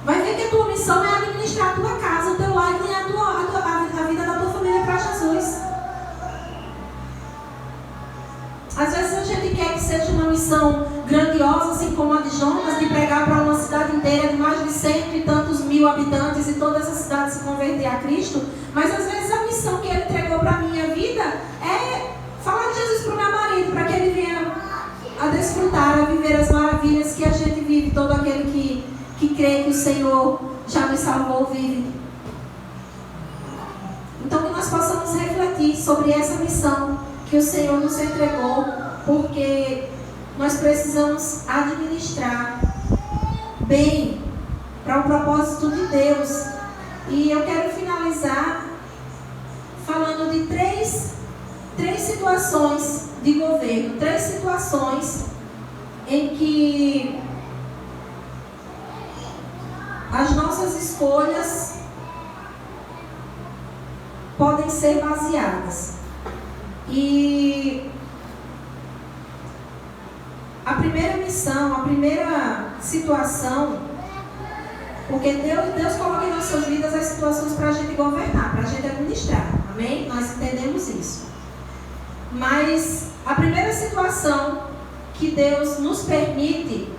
Vai ver que a tua missão é administrar a tua casa, o teu lar e a missão grandiosa, assim como a de Jonas, de pregar para uma cidade inteira de mais de 100 e tantos mil habitantes e toda essa cidade se converter a Cristo. Mas às vezes a missão que Ele entregou para a minha vida é falar de Jesus para o meu marido, para que ele venha a desfrutar, a viver as maravilhas que a gente vive, todo aquele que crê que o Senhor já nos salvou vive. Então que nós possamos refletir sobre essa missão que o Senhor nos entregou, porque nós precisamos administrar bem para o propósito de Deus. E eu quero finalizar falando de três situações de governo, 3 situações em que as nossas escolhas podem ser baseadas. E a primeira missão, a primeira situação, porque Deus coloca em nossas vidas as situações para a gente governar, para a gente administrar, amém? Nós entendemos isso. Mas a primeira situação que Deus nos permite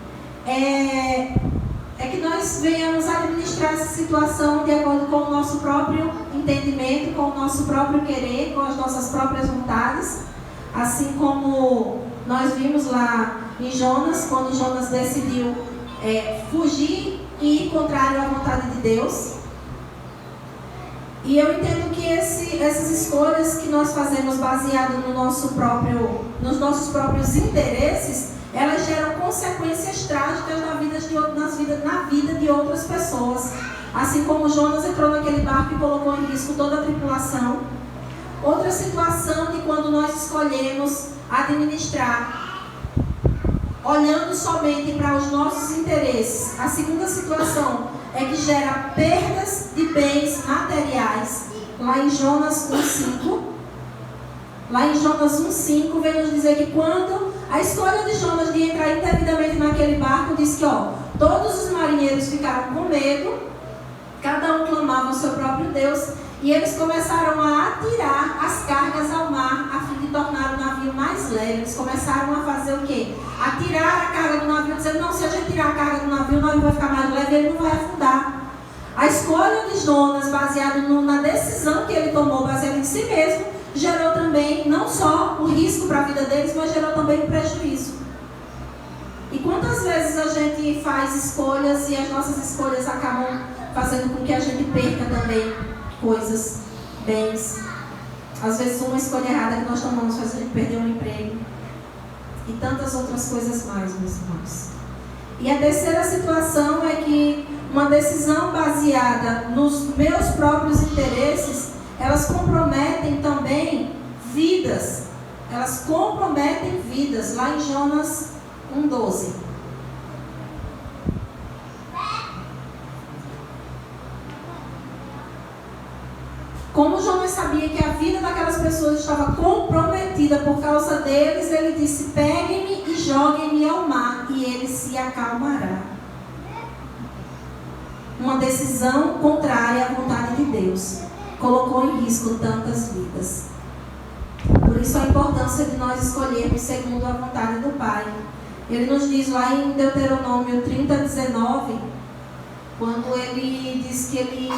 é que nós venhamos administrar essa situação de acordo com o nosso próprio entendimento, com o nosso próprio querer, com as nossas próprias vontades. Assim como nós vimos lá em Jonas, quando Jonas decidiu fugir e ir contrário à vontade de Deus. E eu entendo que essas escolhas que nós fazemos baseado nos nossos próprios interesses, elas geram consequências trágicas na vida de outras pessoas. Assim como Jonas entrou naquele barco e colocou em risco toda a tripulação. Outra situação de quando nós escolhemos administrar, olhando somente para os nossos interesses. A segunda situação é que gera perdas de bens materiais. Lá em Jonas 1,5. Lá em Jonas 1,5 vem nos dizer que quando a escolha de Jonas de entrar indevidamente naquele barco, diz que todos os marinheiros ficaram com medo, cada um clamava ao seu próprio Deus, e eles começaram a atirar as cargas ao mar, a fim de tornar o navio mais leve. Eles começaram a fazer o quê? A tirar a carga do navio, dizendo, não, se a gente tirar a carga do navio, o navio vai ficar mais leve e ele não vai afundar. A escolha de Jonas, baseada na decisão que ele tomou, baseada em si mesmo, gerou também, não só o risco para a vida deles, mas gerou também o prejuízo. E quantas vezes a gente faz escolhas e as nossas escolhas acabam fazendo com que a gente perca também coisas, bens. Às vezes uma escolha errada que nós tomamos faz a gente perder um emprego. E tantas outras coisas mais, meus irmãos. E a terceira situação é que uma decisão baseada nos meus próprios interesses, elas comprometem também vidas. Elas comprometem vidas. Lá em Jonas 1,12. Como Jonas sabia que a vida daquelas pessoas estava comprometida por causa deles, ele disse, peguem-me e joguem-me ao mar, e ele se acalmará. Uma decisão contrária à vontade de Deus colocou em risco tantas vidas. Por isso a importância de nós escolhermos segundo a vontade do Pai. Ele nos diz lá em Deuteronômio 30:19, quando ele diz que ele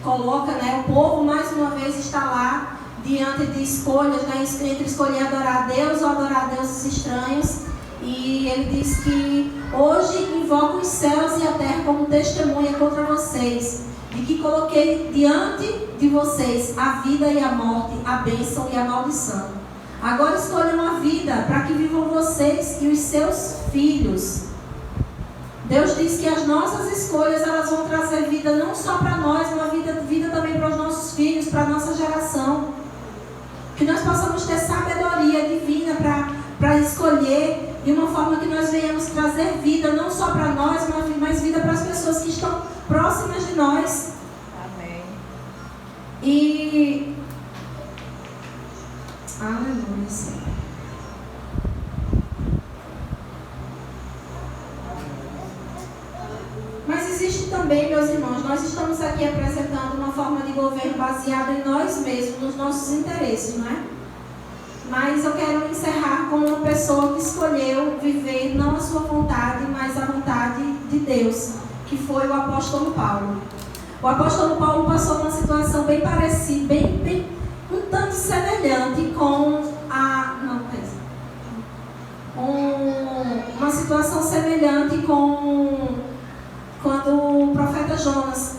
coloca, o povo mais uma vez está lá diante de escolhas, entre escolher adorar a Deus ou adorar a deuses estranhos. E ele diz que hoje invoco os céus e a terra como testemunha contra vocês, de que coloquei diante de vocês a vida e a morte, a bênção e a maldição. Agora escolham a vida para que vivam vocês e os seus filhos. Deus diz que as nossas escolhas elas vão trazer vida não só para nós, mas vida também para os nossos filhos, para a nossa geração. Que nós possamos ter sabedoria divina para escolher de uma forma que nós venhamos trazer vida não só para nós, mas vida para as pessoas que estão próximas de nós. Amém. E aleluia, Senhor. Mas existe também, meus irmãos, nós estamos aqui apresentando uma forma de governo baseada em nós mesmos, nos nossos interesses, não é? Mas eu quero encerrar com uma pessoa que escolheu viver não a sua vontade, mas a vontade de Deus, que foi o apóstolo Paulo. O apóstolo Paulo passou uma situação bem parecida, bem um tanto semelhante com uma situação semelhante com quando o profeta Jonas.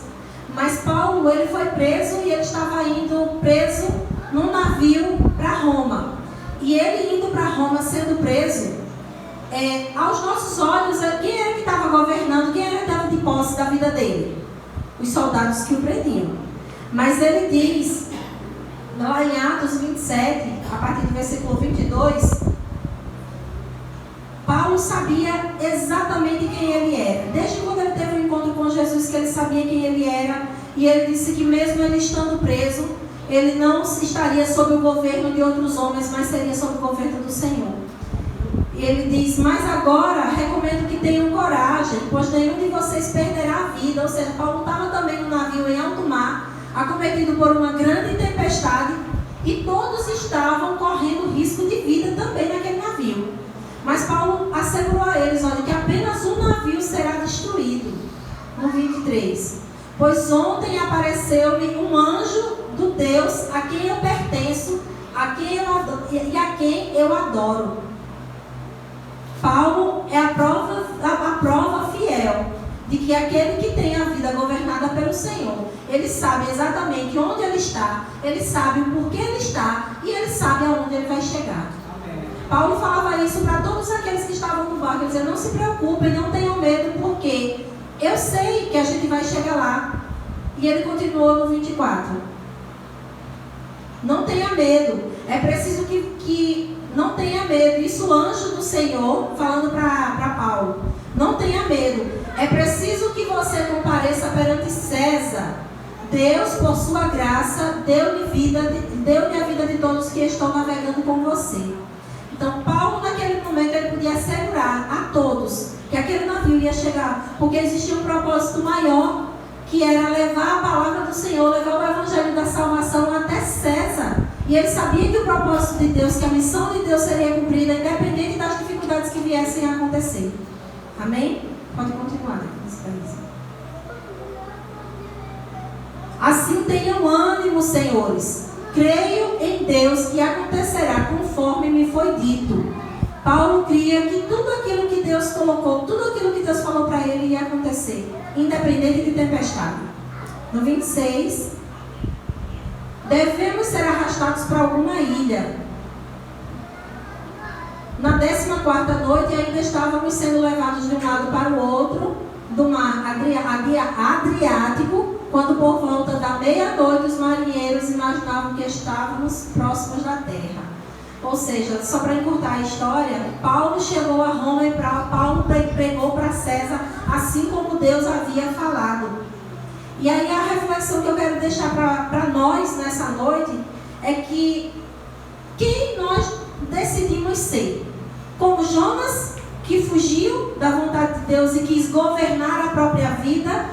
Mas Paulo, ele foi preso e ele estava indo preso num navio para Roma. E ele indo para Roma, sendo preso, aos nossos olhos, quem era que estava governando, quem era que estava de posse da vida dele? Os soldados que o prendiam. Mas ele diz, lá em Atos 27, a partir do versículo 22, Paulo sabia exatamente quem ele era. Desde quando ele teve um encontro com Jesus, que ele sabia quem ele era. E ele disse que mesmo ele estando preso, ele não estaria sob o governo de outros homens, mas seria sob o governo do Senhor. E ele diz, mas agora recomendo que tenham coragem, pois nenhum de vocês perderá a vida. Ou seja, Paulo estava também no navio em alto mar, acometido por uma grande tempestade, e todos estavam correndo risco de vida também naquele navio. Mas Paulo assegurou a eles, olha, que apenas um navio será destruído. No 23. Pois ontem apareceu-me um anjo do Deus a quem eu pertenço, a quem eu adoro, e a quem eu adoro. Paulo é a prova fiel de que aquele que tem a vida governada pelo Senhor, ele sabe exatamente onde ele está, ele sabe o porquê ele está e ele sabe aonde ele vai chegar. Paulo falava isso para todos aqueles que estavam no barco. Ele dizia, não se preocupem, não tenham medo, porque eu sei que a gente vai chegar lá. E ele continuou no 24. Não tenha medo. É preciso que não tenha medo. Isso o anjo do Senhor falando para Paulo. Não tenha medo. É preciso que você compareça perante César. Deus, por sua graça, deu-lhe a vida de todos que estão navegando com você. Então, Paulo, naquele momento, ele podia assegurar a todos que aquele navio ia chegar, porque existia um propósito maior, que era levar a palavra do Senhor, levar o evangelho da salvação até César. E ele sabia que o propósito de Deus, que a missão de Deus seria cumprida, independente das dificuldades que viessem a acontecer. Amém? Pode continuar. Assim tenham ânimo, senhores. Creio em Deus que acontecerá conforme me foi dito. Paulo cria que tudo aquilo que Deus colocou, tudo aquilo que Deus falou para ele ia acontecer, independente de tempestade. No 26, devemos ser arrastados para alguma ilha. Na 14ª noite ainda estávamos sendo levados de um lado para o outro do mar Adriático, quando por volta da meia-noite os marinheiros imaginavam que estávamos próximos da terra. Ou seja, só para encurtar a história, Paulo chegou a Roma e Paulo pregou para César, assim como Deus havia falado. E aí a reflexão que eu quero deixar para nós nessa noite é que quem nós decidimos ser? Como Jonas, que fugiu da vontade de Deus e quis governar a própria vida,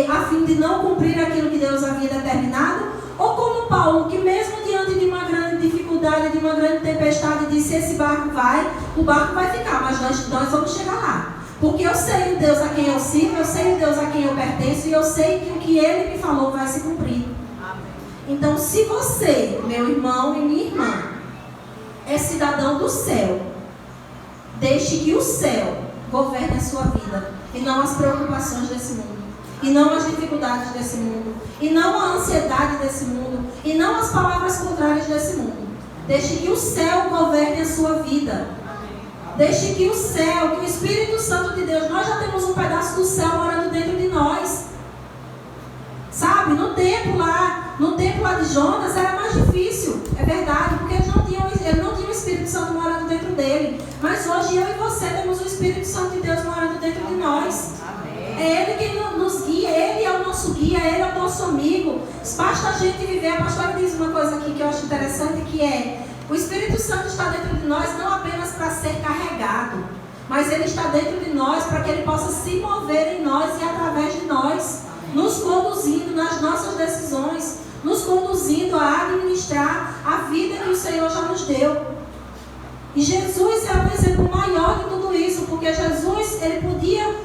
a fim de não cumprir aquilo que Deus havia determinado? Ou como Paulo, que mesmo diante de uma grande dificuldade, de uma grande tempestade, disse, esse barco vai, o barco vai ficar, mas nós vamos chegar lá. Porque eu sei o Deus a quem eu sirvo, eu sei o Deus a quem eu pertenço, e eu sei que o que Ele me falou vai se cumprir. Amém. Então, se você, meu irmão e minha irmã, é cidadão do céu, deixe que o céu governe a sua vida, e não as preocupações desse mundo, e não as dificuldades desse mundo, e não a ansiedade desse mundo, e não as palavras contrárias desse mundo. Deixe que o céu governe a sua vida. Deixe que o céu, que o Espírito Santo de Deus, nós já temos um pedaço do céu morando dentro de nós. Sabe, no templo lá de Jonas era mais difícil, é verdade, porque ele não tinha o Espírito Santo morando dentro dele. Mas hoje eu e você temos o Espírito Santo de Deus morando dentro de nós. É Ele quem nos guia, Ele é o nosso guia, Ele é o nosso amigo. Basta a gente viver. A pastora diz uma coisa aqui que eu acho interessante, que é: o Espírito Santo está dentro de nós não apenas para ser carregado, mas Ele está dentro de nós para que Ele possa se mover em nós e através de nós, nos conduzindo nas nossas decisões, nos conduzindo a administrar a vida que o Senhor já nos deu. E Jesus é o exemplo maior de tudo isso, porque Jesus, ele podia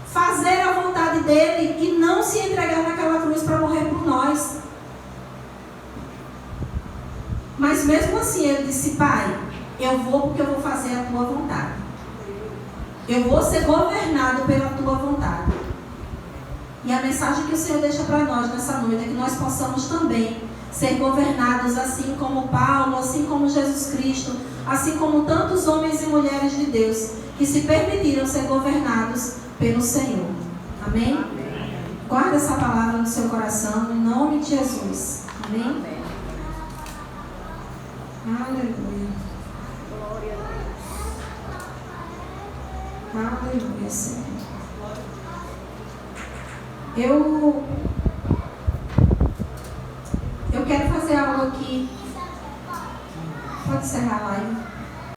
fazer a vontade dele e não se entregar naquela cruz para morrer por nós. Mas mesmo assim ele disse: Pai, eu vou porque eu vou fazer a tua vontade. Eu vou ser governado pela tua vontade. E a mensagem que o Senhor deixa para nós nessa noite é que nós possamos também ser governados assim como Paulo, assim como Jesus Cristo, assim como tantos homens e mulheres de Deus que se permitiram ser governados pelo Senhor. Amém? Amém. Guarda essa palavra no seu coração, em nome de Jesus. Amém? Amém. Aleluia. Glória a Deus. Aleluia, Senhor. Eu quero fazer algo aqui. Pode encerrar a live.